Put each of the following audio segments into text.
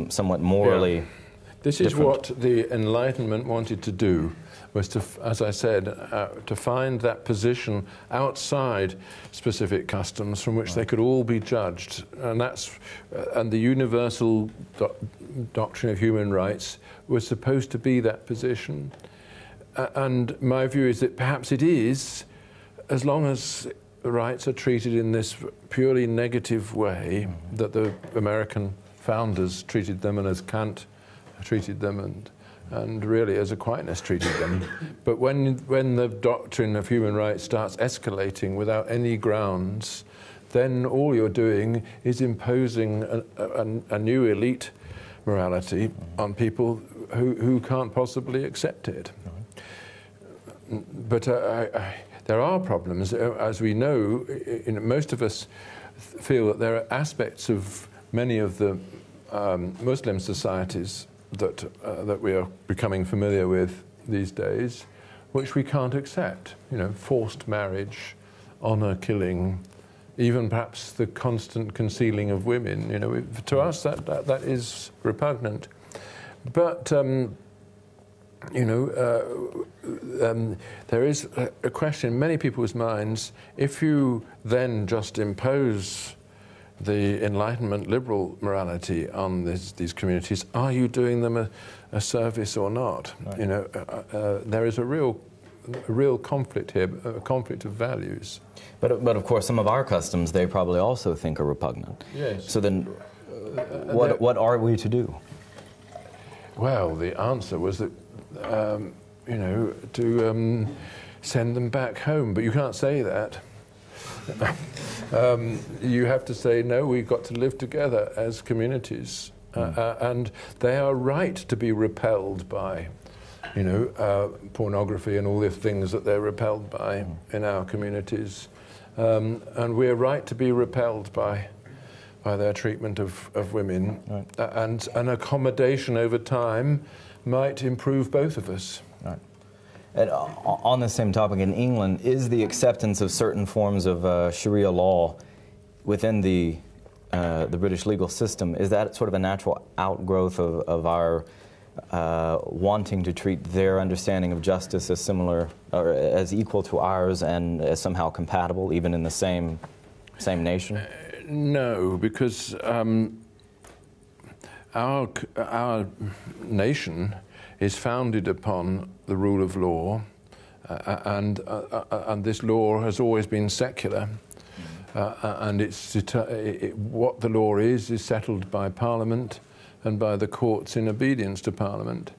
somewhat morally. Yeah. This is different. what the Enlightenment wanted to do, was to, as I said, to find that position outside specific customs from which they could all be judged, and the universal doctrine of human rights was supposed to be that position. And my view is that perhaps it is, as long as rights are treated in this purely negative way that the American founders treated them, and as Kant treated them, and really as Aquinas treated them. But when the doctrine of human rights starts escalating without any grounds, then all you're doing is imposing a new elite morality on people who can't possibly accept it. But there are problems. As we know, most of us feel that there are aspects of many of the Muslim societies that we are becoming familiar with these days, which we can't accept. You know, forced marriage, honor killing, even perhaps the constant concealing of women. You know, to us that is repugnant. But you know, there is a question in many people's minds: if you then just impose the Enlightenment liberal morality on these communities, are you doing them a service or not? Right. You know, there is a real conflict here, a conflict of values. But of course, some of our customs they probably also think are repugnant. Yes. So then, what are we to do? Well, the answer was that you know, to send them back home, but you can't say that. You have to say, no, we've got to live together as communities, and they are right to be repelled by, you know, pornography and all the things that they're repelled by in our communities, and we're right to be repelled by their treatment of women, right. And an accommodation over time might improve both of us. Right. And on the same topic, in England, is the acceptance of certain forms of Sharia law within the British legal system, is that sort of a natural outgrowth of our wanting to treat their understanding of justice as similar or as equal to ours and as somehow compatible, even in the same nation? No, because our nation is founded upon the rule of law, and this law has always been secular, and what the law is settled by Parliament and by the courts in obedience to Parliament.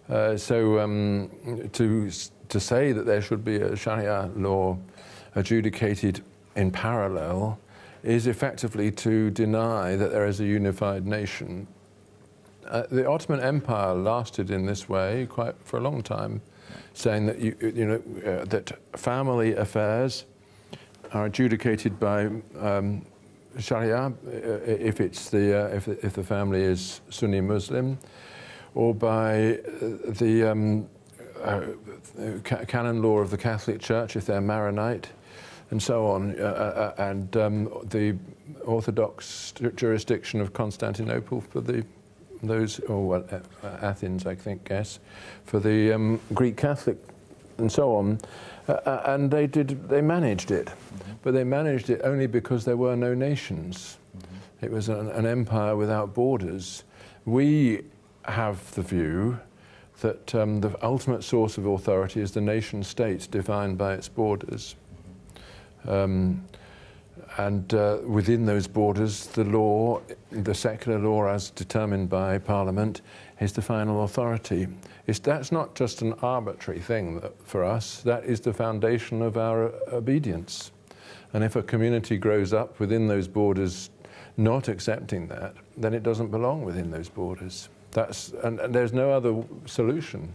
So to say that there should be a Sharia law adjudicated in parallel is effectively to deny that there is a unified nation. The Ottoman Empire lasted in this way for a long time, saying that that family affairs are adjudicated by Sharia if the family is Sunni Muslim, or by the canon law of the Catholic Church if they're Maronite, and so on, and the Orthodox jurisdiction of Constantinople for Athens, I think, yes, for the Greek Catholic, and so on, and they managed it, but they managed it only because there were no nations. It was an empire without borders. We have the view that the ultimate source of authority is the nation-state defined by its borders. And within those borders, the law, the secular law as determined by Parliament, is the final authority. That's not just an arbitrary thing for us, that is the foundation of our obedience. And if a community grows up within those borders not accepting that, then it doesn't belong within those borders. And there's no other solution.